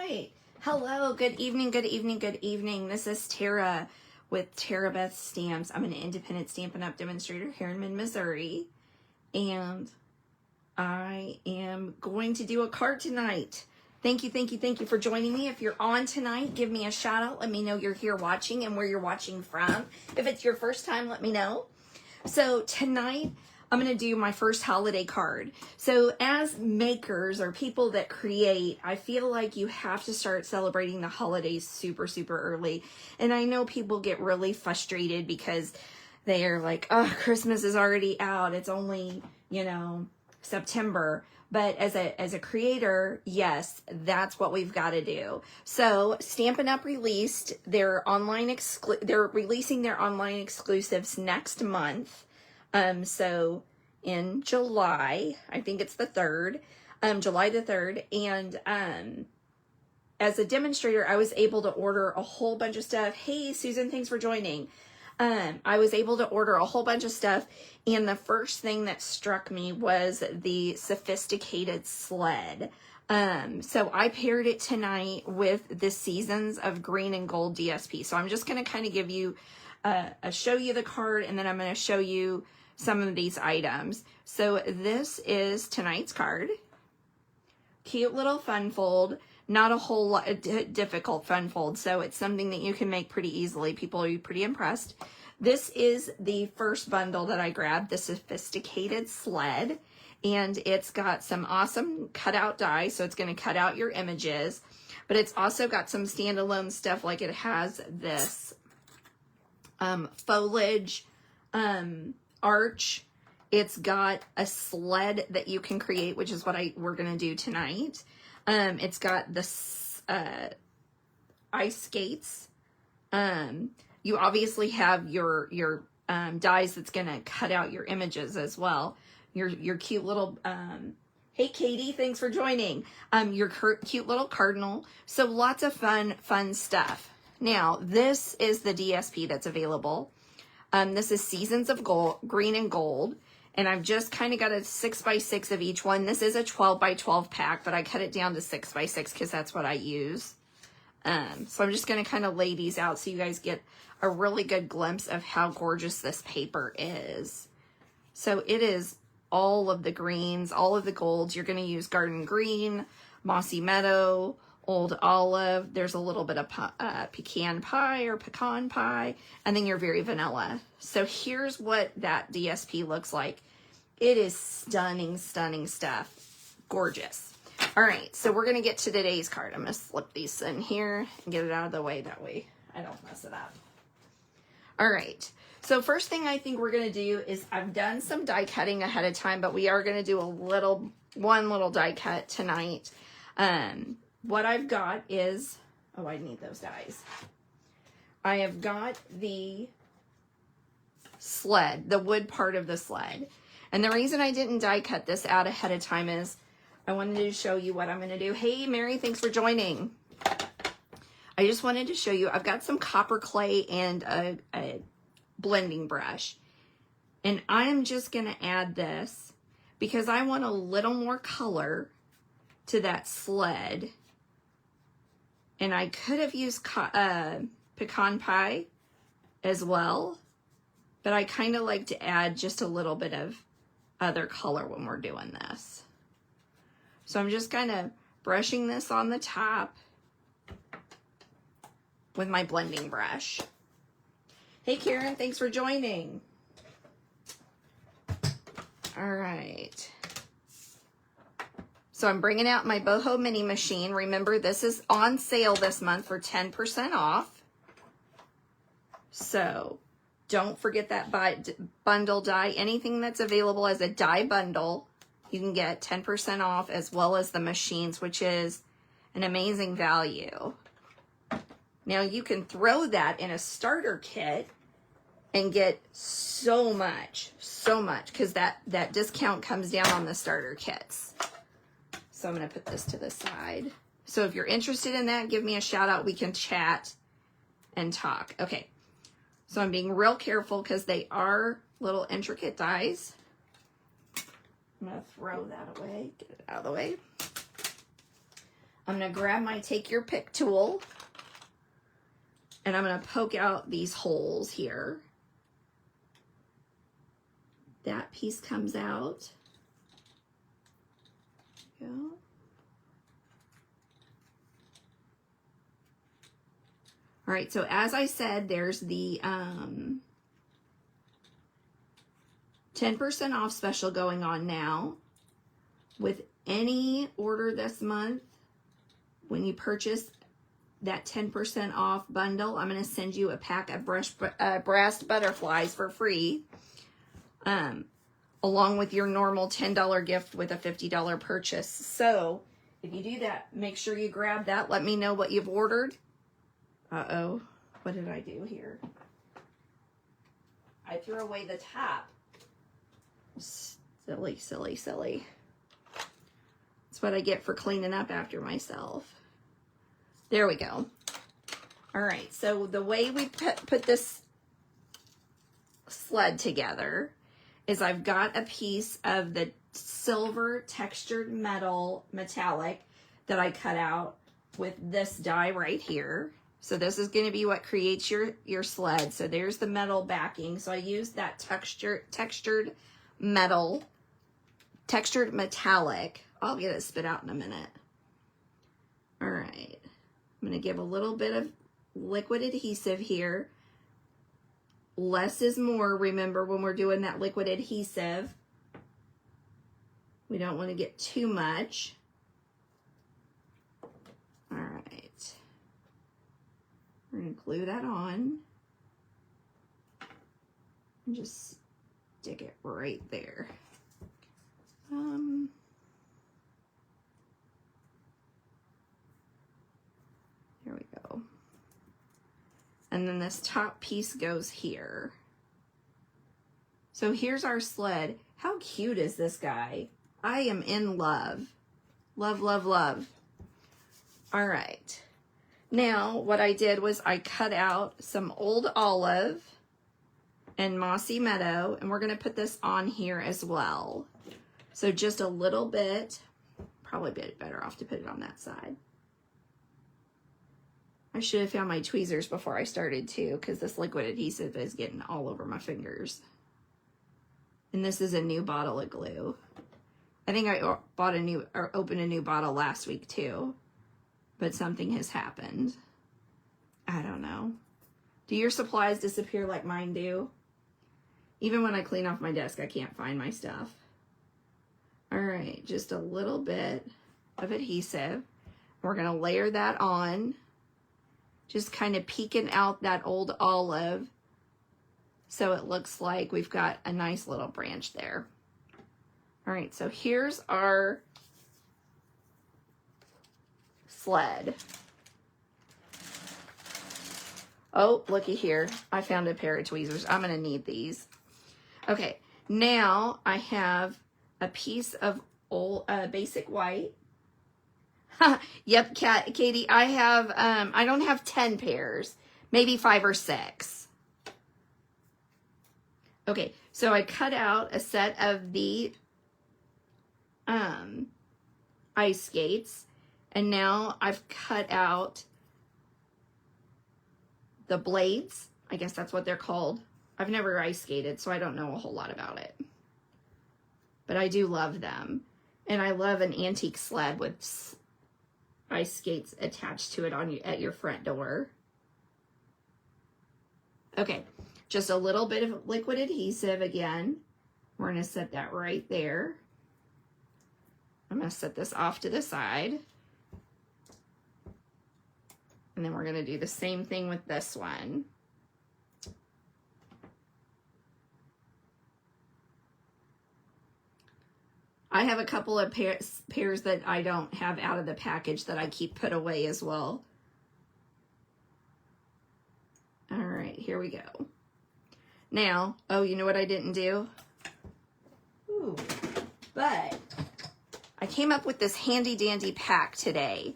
right. Hello, good evening, good evening, good evening. This is Tara with Tarabeth Stamps. I'm an independent Stampin' Up demonstrator here in Missouri. And I am going to do a card tonight. Thank you for joining me. If you're on tonight, give me a shout out. Let me know you're here watching and where you're watching from. If it's your first time, let me know. So tonight, I'm going to do my first holiday card. So as makers or people that create, I feel like you have to start celebrating the holidays super early. And I know people get really frustrated because they are like, oh, Christmas is already out. It's only, September. But as a creator, yes, that's what we've got to do. So Stampin' Up released their they're releasing their online exclusives next month. So in July, I think it's the 3rd, July the 3rd. And, as a demonstrator, I was able to order a whole bunch of stuff. Hey, Susan, thanks for joining. I was able to order a whole bunch of stuff. And the first thing that struck me was the sophisticated sled. So I paired it tonight with the Seasons of Green and Gold DSP. So I'm just going to kind of give you, show you the card, and then I'm going to show you some of these items. So this is tonight's card. Cute little fun fold. Not a whole lot difficult fun fold, so it's something that you can make pretty easily. People are pretty impressed. This is the first bundle that I grabbed, the Sophisticated Sled, and it's got some awesome cutout die, so it's going to cut out your images, but it's also got some standalone stuff, like it has this foliage arch. It's got a sled that you can create, which is what we're going to do tonight. It's got the ice skates. You obviously have your dies that's going to cut out your images as well. Your cute little, hey Katie, thanks for joining. Your cute little cardinal. So lots of fun stuff. Now, this is the DSP that's available. This is Seasons of Green and Gold. And I've just kind of got a 6x6 of each one. This is a 12x12 pack, but I cut it down to 6x6 because that's what I use. So I'm just going to kind of lay these out so you guys get a really good glimpse of how gorgeous this paper is. So it is all of the greens, all of the golds. You're going to use Garden Green, Mossy Meadow, Old Olive. There's a little bit of pecan pie, and then you're very vanilla. So here's what that DSP looks like. It is stunning stuff. Gorgeous. All right, so we're going to get to today's card. I'm going to slip these in here and get it out of the way. That way I don't mess it up. All right, so first thing I think we're going to do is I've done some die cutting ahead of time, but we are going to do one little die cut tonight. What I've got is, oh, I need those dies. I have got the sled, the wood part of the sled. And the reason I didn't die cut this out ahead of time is I wanted to show you what I'm going to do. Hey, Mary, thanks for joining. I just wanted to show you, I've got some copper clay and a blending brush. And I am just going to add this because I want a little more color to that sled. And I could have used pecan pie as well, but I kind of like to add just a little bit of other color when we're doing this. So I'm just kind of brushing this on the top with my blending brush. Hey Karen, thanks for joining. All right. So I'm bringing out my boho mini machine. Remember, this is on sale this month for 10% off. So don't forget that bundle die. Anything that's available as a die bundle, you can get 10% off, as well as the machines, which is an amazing value. Now you can throw that in a starter kit and get so much, because that discount comes down on the starter kits. So I'm going to put this to the side. So if you're interested in that, give me a shout out. We can chat and talk. Okay. So I'm being real careful because they are little intricate dies. I'm going to throw that away, get it out of the way. I'm going to grab my take your pick tool, and I'm going to poke out these holes here. That piece comes out. There we go. All right, so as I said, there's the 10% off special going on now. With any order this month, when you purchase that 10% off bundle, I'm going to send you a pack of brass butterflies for free, along with your normal $10 gift with a $50 purchase. So if you do that, make sure you grab that. Let me know what you've ordered. Uh-oh, what did I do here? I threw away the top. Silly, silly, silly. That's what I get for cleaning up after myself. There we go. All right, so the way we put this sled together is I've got a piece of the silver textured metallic that I cut out with this die right here. So this is going to be what creates your sled. So there's the metal backing. So I used that textured metallic. I'll get it spit out in a minute. All right. I'm going to give a little bit of liquid adhesive here. Less is more. Remember, when we're doing that liquid adhesive, we don't want to get too much. All right. We're going to glue that on and just stick it right there. There we go. And then this top piece goes here. So here's our sled. How cute is this guy? I am in love. Love, love, love. All right. Now, what I did was I cut out some old olive and mossy meadow, and we're going to put this on here as well. So just a little bit, probably a bit better off to put it on that side. I should have found my tweezers before I started too, because this liquid adhesive is getting all over my fingers. And this is a new bottle of glue. I think I bought a new, or opened a new bottle last week too, but something has happened. I don't know. Do your supplies disappear like mine do? Even when I clean off my desk, I can't find my stuff. All right, just a little bit of adhesive. We're gonna layer that on, just kind of peeking out that old olive so it looks like we've got a nice little branch there. All right, so here's our sled. Oh, looky here. I found a pair of tweezers. I'm gonna need these. Okay, now I have a piece of old basic white. Yep, Katie, I have, I don't have 10 pairs, maybe 5 or 6. Okay, so I cut out a set of the ice skates, and now I've cut out the blades. I guess that's what they're called. I've never ice skated, so I don't know a whole lot about it. But I do love them. And I love an antique sled with ice skates attached to it at your front door. Okay, just a little bit of liquid adhesive again. We're going to set that right there. I'm going to set this off to the side. And then we're going to do the same thing with this one. I have a couple of pairs that I don't have out of the package that I keep put away as well. All right, here we go. Now, oh, you know what I didn't do? Ooh, but I came up with this handy dandy pack today.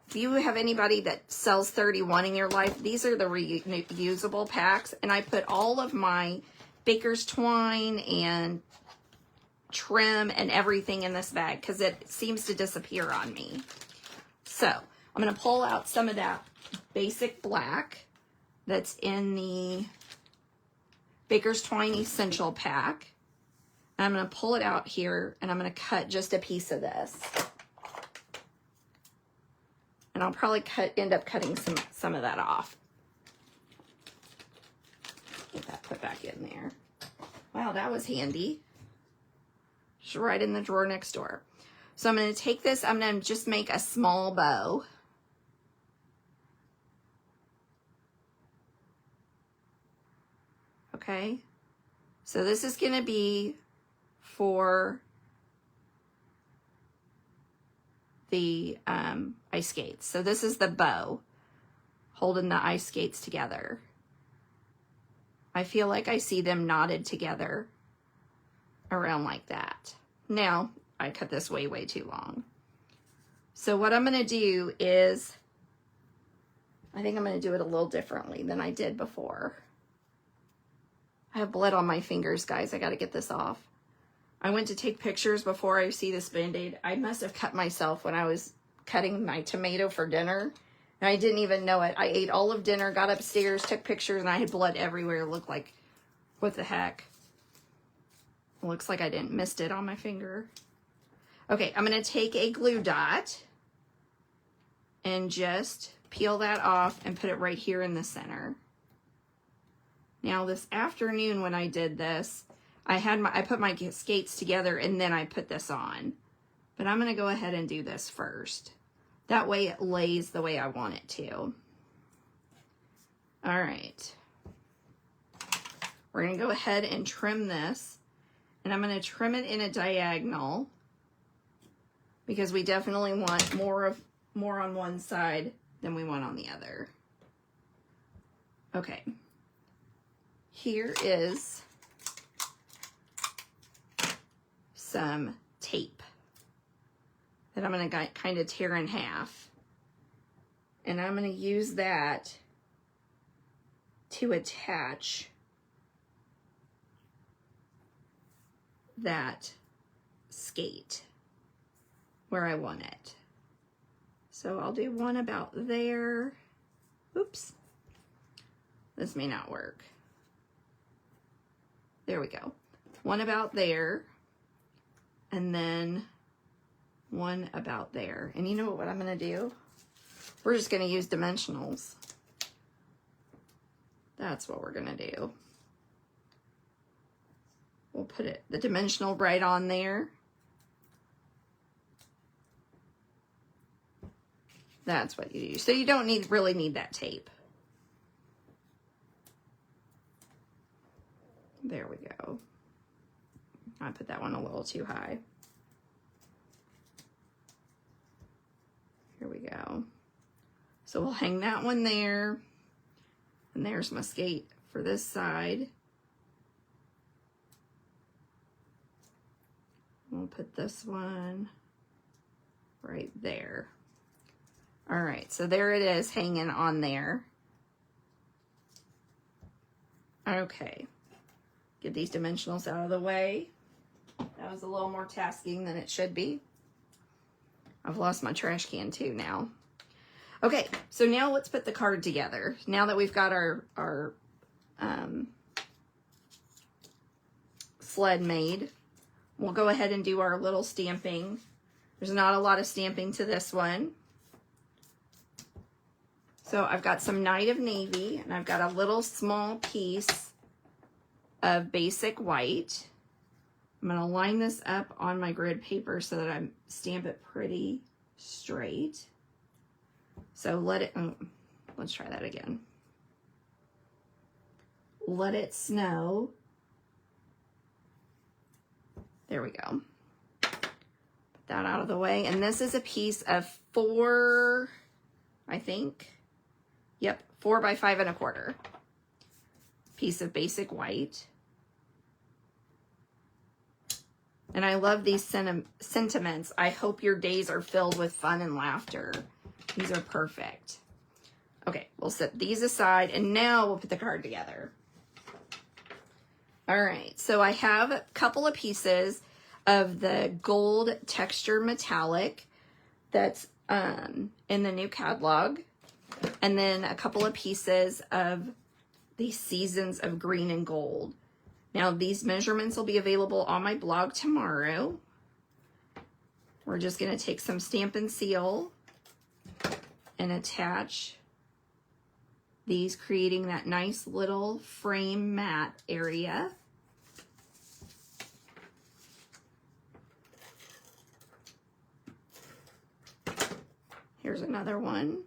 If you have anybody that sells 31 in your life, these are the reusable packs. And I put all of my baker's twine and trim and everything in this bag because it seems to disappear on me. So I'm going to pull out some of that basic black that's in the Baker's Twine Essential Pack. And I'm going to pull it out here, and I'm going to cut just a piece of this. And I'll probably end up cutting some of that off. Get that put back in there. Wow, that was handy. Just right in the drawer next door. So I'm going to take this, I'm going to just make a small bow. Okay. So this is going to be for the ice skates. So this is the bow holding the ice skates together. I feel like I see them knotted together around like that. Now, I cut this way too long. So what I'm going to do is, I think I'm going to do it a little differently than I did before. I have blood on my fingers, guys. I got to get this off. I went to take pictures before I see this Band-Aid. I must have cut myself when I was cutting my tomato for dinner. And I didn't even know it. I ate all of dinner, got upstairs, took pictures, and I had blood everywhere. It looked like, what the heck? It looks like I didn't missed it on my finger. Okay, I'm going to take a glue dot and just peel that off and put it right here in the center. Now this afternoon when I did this, I put my skates together and then I put this on. But I'm going to go ahead and do this first. That way it lays the way I want it to. All right. We're going to go ahead and trim this. And I'm going to trim it in a diagonal because we definitely want more on one side than we want on the other. Okay. Here is some tape that I'm going to kind of tear in half. And I'm going to use that to attach that skate where I want it. So I'll do one about there. Oops. This may not work. There we go. One about there. And then one about there. And you know what I'm going to do? We're just going to use dimensionals. That's what we're going to do. We'll put the dimensional right on there. That's what you do. So you don't really need that tape. There we go. I put that one a little too high. Here we go. So we'll hang that one there. And there's my skate for this side. We'll put this one right there. All right, so there it is hanging on there. Okay, get these dimensionals out of the way. That was a little more tasking than it should be. I've lost my trash can too now. Okay, so now let's put the card together. Now that we've got our sled made, we'll go ahead and do our little stamping. There's not a lot of stamping to this one. So I've got some Night of Navy, and I've got a little small piece of basic white. I'm going to line this up on my grid paper so that I stamp it pretty straight. So let's try that again. Let it snow. There we go. Put that out of the way. And this is a piece of 4, I think. Yep, 4 by 5 1/4. Piece of basic white. And I love these sentiments. I hope your days are filled with fun and laughter. These are perfect. Okay, we'll set these aside, and now we'll put the card together. All right, so I have a couple of pieces of the gold texture metallic that's in the new catalog. And then a couple of pieces of the Seasons of Green and Gold. Now these measurements will be available on my blog tomorrow. We're just going to take some Stampin' Seal and attach these, creating that nice little frame mat area. Here's another one.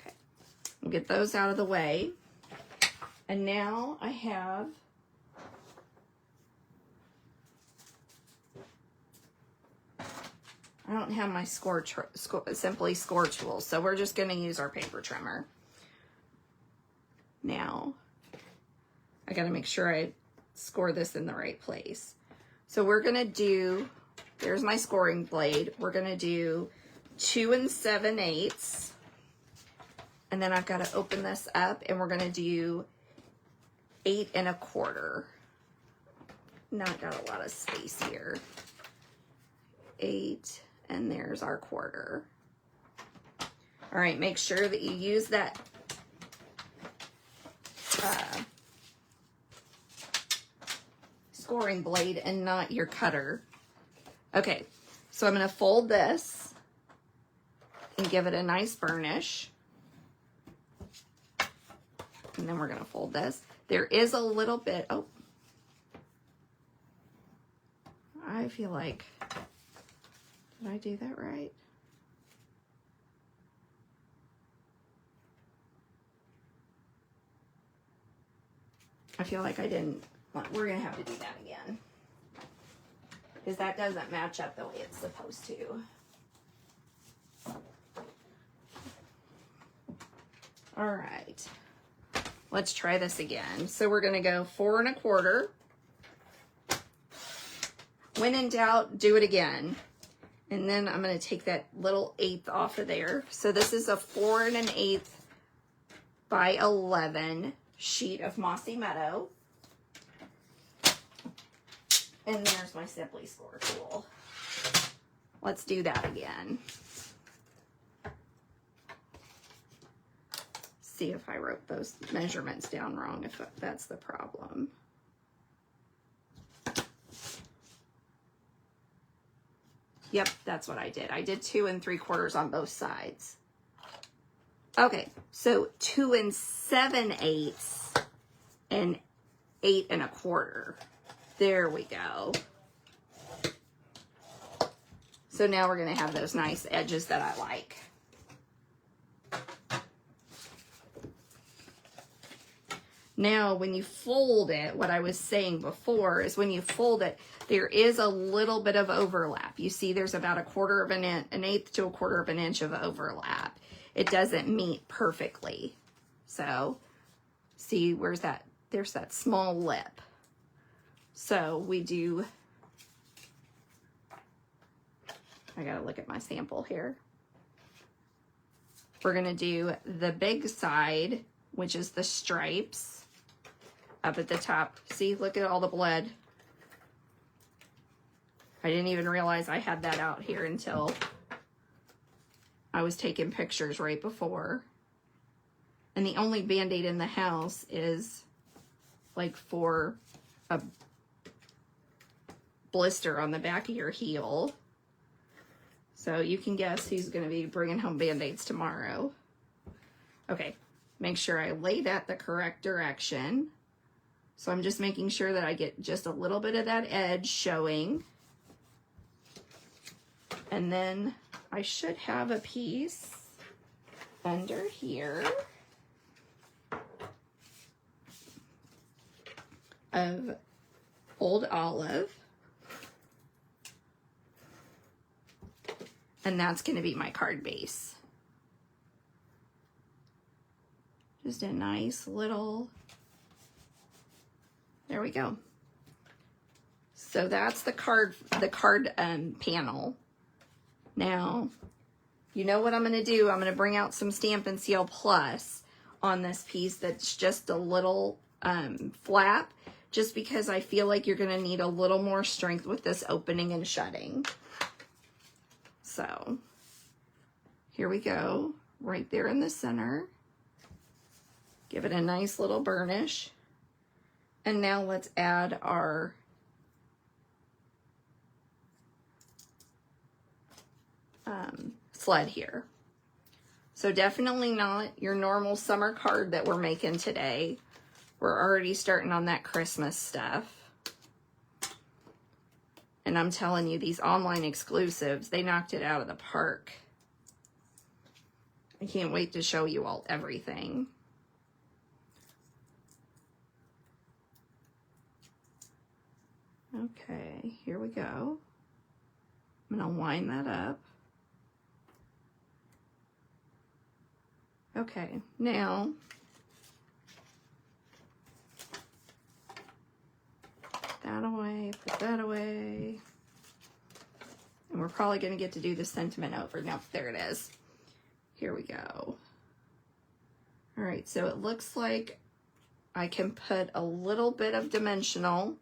Okay, we'll get those out of the way. And now I have I don't have my Simply Score tool, so we're just going to use our paper trimmer. Now, I got to make sure I score this in the right place. So we're going to do, there's my scoring blade. We're going to do 2 7/8. And then I've got to open this up and we're going to do 8 1/4. Not got a lot of space here. 8, and there's our quarter. All right, make sure that you use that scoring blade and not your cutter. Okay, so I'm going to fold this and give it a nice burnish. And then we're going to fold this. There is a little bit, oh, I feel like, did I do that right? I feel like I didn't. We're going to have to do that again, because that doesn't match up the way it's supposed to. All right, let's try this again. So we're going to go 4 1/4. When in doubt, do it again. And then I'm going to take that little 1/8 off of there. So this is a 4 1/8 by 11 sheet of Mossy Meadow. And there's my Simply Score tool. Let's do that again. See if I wrote those measurements down wrong, if that's the problem. Yep, that's what I did. I did 2 3/4 on both sides. Okay, so 2 7/8 and 8 1/4. There we go. So now we're going to have those nice edges that I like. Now, when you fold it, what I was saying before is when you fold it, there is a little bit of overlap. You see there's about 1/4 of an 1/8 to 1/4 of an inch of overlap. It doesn't meet perfectly. So, see, where's that? There's that small lip. So we do, I gotta look at my sample here. We're gonna do the big side, which is the stripes up at the top. See, look at all the blood. I didn't even realize I had that out here until I was taking pictures right before. And the only Band-Aid in the house is like for a blister on the back of your heel. So you can guess who's going to be bringing home Band-Aids tomorrow. Okay, make sure I lay that the correct direction. So I'm just making sure that I get just a little bit of that edge showing. And then I should have a piece under here of Old Olive. And that's going to be my card base. Just a nice little, there we go. So that's the card panel. Now, you know what I'm going to do? I'm going to bring out some Stampin' Seal Plus on this piece that's just a little flap, just because I feel like you're going to need a little more strength with this opening and shutting. So here we go, right there in the center. Give it a nice little burnish. And now let's add our sled here. So definitely not your normal summer card that we're making today. We're already starting on that Christmas stuff. And I'm telling you, these online exclusives, they knocked it out of the park. I can't wait to show you all everything. Okay, here we go. I'm gonna line that up. Okay, now put that away, put that away. And we're probably gonna get to do the sentiment over. Now, there it is. Here we go. All right, so it looks like I can put a little bit of dimensional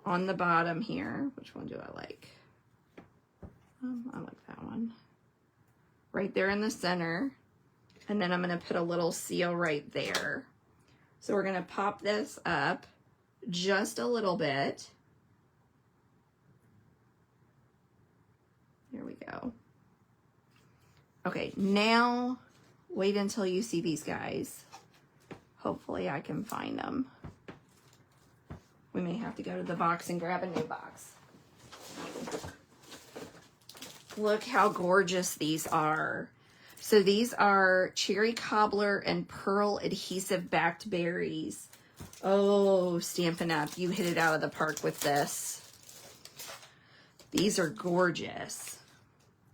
on the bottom here. Which one do I like? I like that one. Right there in the center. And then I'm going to put a little seal right there. So we're going to pop this up just a little bit. Here we go. Okay, now wait until you see these guys. Hopefully I can find them. We may have to go to the box and grab a new box. Look how gorgeous these are. So these are cherry cobbler and pearl adhesive backed berries. Oh, Stampin' Up, you hit it out of the park with this. These are gorgeous.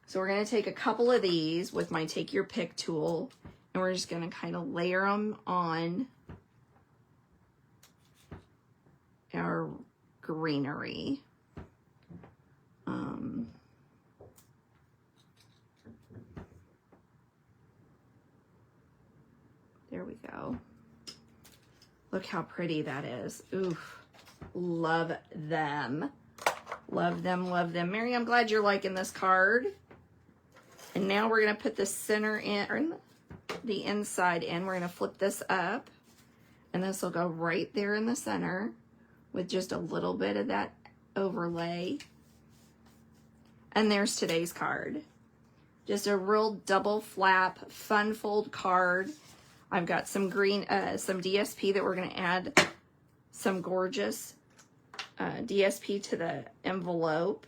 So we're going to take a couple of these with my Take Your Pick tool, and we're just going to kind of layer them on our greenery. There we go. Look how pretty that is. Oof. Love them. Love them, love them. Mary, I'm glad you're liking this card. And now we're going to put the center in, or the inside in. We're going to flip this up. And this will go right there in the center with just a little bit of that overlay. And there's today's card. Just a real double flap, fun fold card. I've got some green, some DSP that we're going to add some gorgeous DSP to the envelope.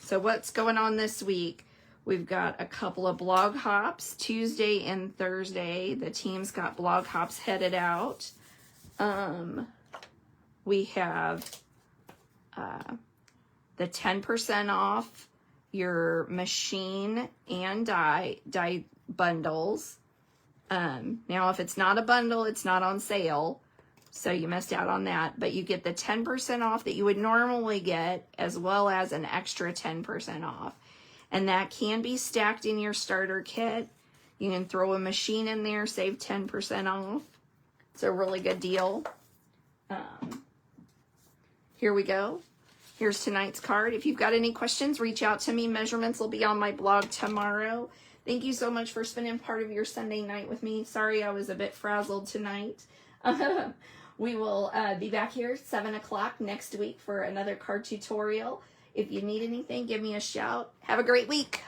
So what's going on this week? We've got a couple of blog hops, Tuesday and Thursday. The team's got blog hops headed out. We have the 10% off your machine and die bundles. Now, if it's not a bundle, it's not on sale. So you missed out on that. But you get the 10% off that you would normally get, as well as an extra 10% off. And that can be stacked in your starter kit. You can throw a machine in there, save 10% off. It's a really good deal. Here we go. Here's tonight's card. If you've got any questions, reach out to me. Measurements will be on my blog tomorrow. Thank you so much for spending part of your Sunday night with me. Sorry I was a bit frazzled tonight. We will be back here at 7 o'clock next week for another card tutorial. If you need anything, give me a shout. Have a great week.